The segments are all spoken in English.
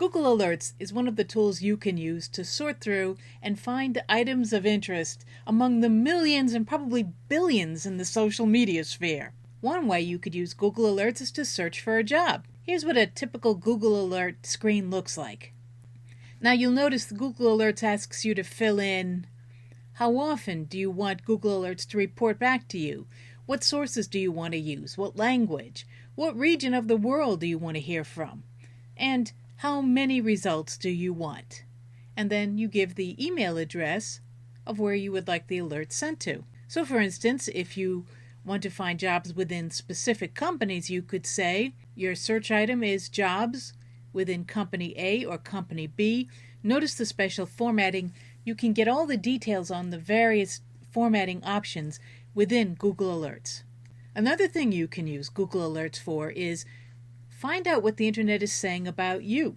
Google Alerts is one of the tools you can use to sort through and find items of interest among the millions and probably billions in the social media sphere. One way you could use Google Alerts is to search for a job. Here's what a typical Google Alert screen looks like. Now you'll notice the Google Alerts asks you to fill in how often do you want Google Alerts to report back to you? What sources do you want to use? What language? What region of the world do you want to hear from? And how many results do you want? And then you give the email address of where you would like the alert sent to. So for instance, if you want to find jobs within specific companies, you could say your search item is jobs within company A or company B. Notice the special formatting. You can get all the details on the various formatting options within Google Alerts. Another thing you can use Google Alerts for is find out what the internet is saying about you.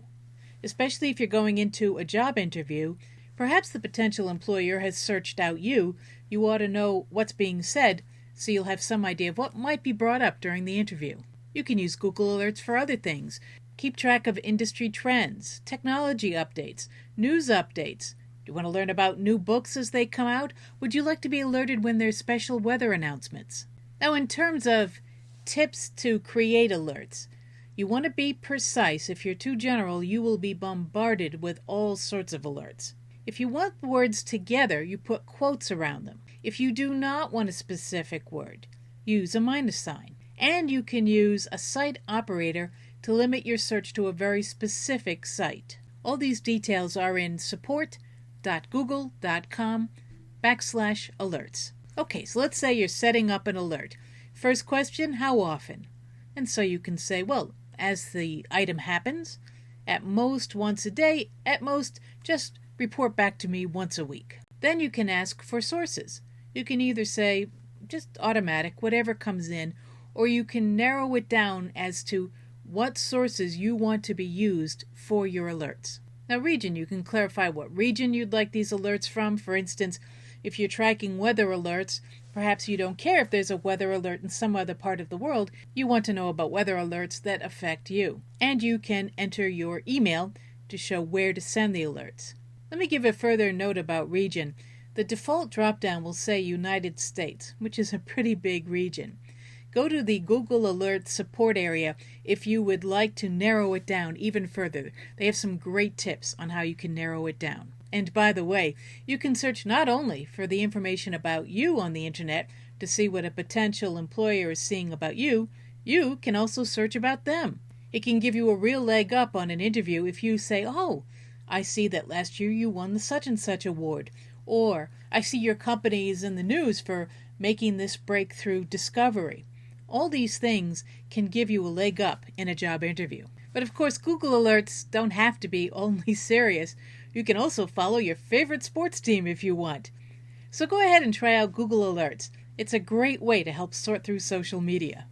Especially if you're going into a job interview, perhaps the potential employer has searched out you. You ought to know what's being said so you'll have some idea of what might be brought up during the interview. You can use Google Alerts for other things. Keep track of industry trends, technology updates, news updates. Do you want to learn about new books as they come out? Would you like to be alerted when there's special weather announcements? Now, in terms of tips to create alerts, you want to be precise. If you're too general, you will be bombarded with all sorts of alerts. If you want words together, you put quotes around them. If you do not want a specific word, use a minus sign. And you can use a site operator to limit your search to a very specific site. All these details are in support.google.com/alerts. Okay, so let's say you're setting up an alert. First question, how often? And so you can say, well, as the item happens, at most once a day, at most just report back to me once a week. Then you can ask for sources. You can either say just automatic, whatever comes in, or you can narrow it down as to what sources you want to be used for your alerts. Now region, you can clarify what region you'd like these alerts from. For instance, if you're tracking weather alerts, perhaps you don't care if there's a weather alert in some other part of the world. You want to know about weather alerts that affect you. And you can enter your email to show where to send the alerts. Let me give a further note about region. The default drop-down will say United States, which is a pretty big region. Go to the Google Alert support area if you would like to narrow it down even further. They have some great tips on how you can narrow it down. And by the way, you can search not only for the information about you on the internet to see what a potential employer is seeing about you, you can also search about them. It can give you a real leg up on an interview if you say, oh, I see that last year you won the such and such award, or I see your company is in the news for making this breakthrough discovery. All these things can give you a leg up in a job interview. But of course, Google Alerts don't have to be only serious. You can also follow your favorite sports team if you want. So go ahead and try out Google Alerts. It's a great way to help sort through social media.